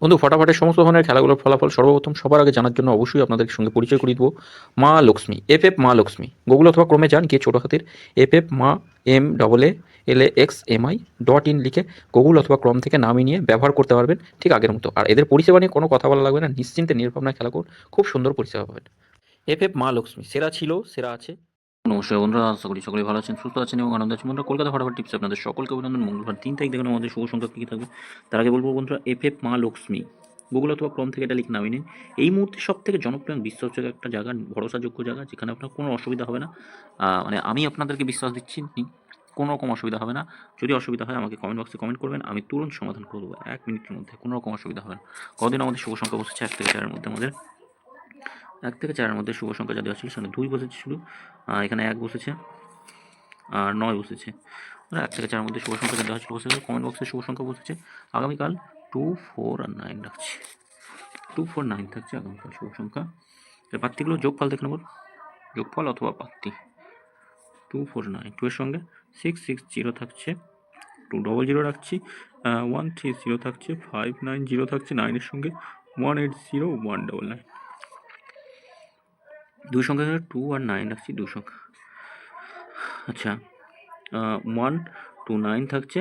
বন্ধু ফটাফটের সমস্ত ধরনের খেলাগুলোর ফলাফল সর্বপ্রথম সবার আগে জানার জন্য অবশ্যই আপনাদের সঙ্গে পরিচয় করিয়ে দেবো মা লক্ষ্মী এফ মা লক্ষ্মী গুগল অথবা ক্রমে যান গিয়ে ছোটো হাতের এফ মা MAALAXMI.in লিখে গুগল অথবা ক্রম থেকে নামিয়ে নিয়ে ব্যবহার করতে পারবেন ঠিক আগের মতো। আর এদের পরিষেবা নিয়ে কোনো কথা বলা লাগবে না, নিশ্চিন্তে নির্ভাবনায় খেলা করুন, খুব সুন্দর পরিষেবা পাবেন। এফ মা লক্ষ্মী সেরা ছিল, সেরা আছে। নমস্কার বন্ধুরা, আশা করি সকলেই ভালো আছেন, সুস্থ আছেন এবং আনন্দ আছেন। বন্ধুরা কলকাতা ফটাফট টিপস আপনাদের সকলকে অভিনন্দন। মঙ্গলবার 3 তারিখ দেখুন আমাদের শুভ সংখ্যা কী থাকবে। তার আগে বলবো বন্ধুরা, এফ মা লক্ষ্মী গুগল অথবা ক্রম থেকে এটা লিখে নামিয়ে নিন। এই মুহূর্তে সব থেকে জনপ্রিয় বিশ্বাসযোগ্য একটা জায়গা, ভরসাযোগ্য জায়গা, যেখানে আপনার কোনো অসুবিধা হবে না। মানে আমি আপনাদেরকে বিশ্বাস দিচ্ছি, কোনো রকম অসুবিধা হবে না। যদি অসুবিধা হয় আমাকে কমেন্ট বক্সে কমেন্ট করবেন, আমি তুরন্ত সমাধান করে দেবো 1 মিনিটের মধ্যে, কোনো রকম অসুবিধা হবে না। কদিন আমাদের শুভ সংখ্যা বসেছে 1 থেকে 4-এর মধ্যে, আমাদের 1 থেকে 4-এর মধ্যে শুভ সংখ্যা যা দেওয়া ছিল সেখানে 2 বসেছে শুধু, এখানে 1 বসেছে আর 9 বসেছে। 1 থেকে 4-এর মধ্যে শুভ সংখ্যা যা দেওয়া ছিল বসেছে। কমেন্ট বক্সে শুভ সংখ্যা বসেছে আগামীকাল 2, 4 আর 9 রাখছি। 2, 4, 9 থাকছে আগামীকাল শুভ সংখ্যা। এর প্রার্থীগুলো যোগফল দেখে নেব, যোগফল অথবা প্রার্থী 2, 4, 9। 2 এর সঙ্গে 6, 6, 0 থাকছে, 2 ডবল 0 রাখছি, 1, 3, 0 থাকছে, 5, 9, 0 থাকছে, 9 এর সঙ্গে 1, 8, 0, 1, 9, 9। 2 সংখ্যা 2 আর 9 রাখছি, 2 সংখ্যা। আচ্ছা, 1, 2, 9 থাকছে,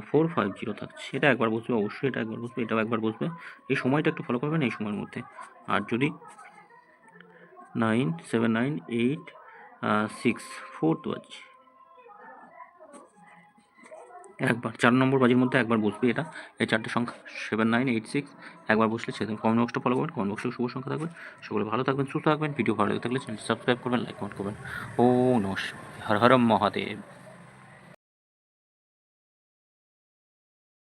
4, 5, 0 থাকছে। এটা একবার বসবে, অবশ্যই এটা একবার বসবে, এটাও একবার বসবে। এই সময়টা একটু ফলো করবেন, এই সময়ের মধ্যে। আর যদি 9, 7, 9, 8, 6, 4 তো আছে, একবার 4 নম্বর বাজির মধ্যে একবার বসবে এটা। এই 4টে সংখ্যা 7, 9, 8, 6 একবার বসলে সেদিন কমেন্ট বক্সটা ফলো করবেন, কমেন্ট বক্সে শুভ সংখ্যা থাকবে। সকলে ভালো থাকবেন, সুস্থ থাকবেন। ভিডিও ভালো লেগে থাকলে চ্যানেলটি সাবস্ক্রাইব করবেন, লাইক কমেন্ট করবেন। ও নমঃ শিবায়, হর হর মহাদেব।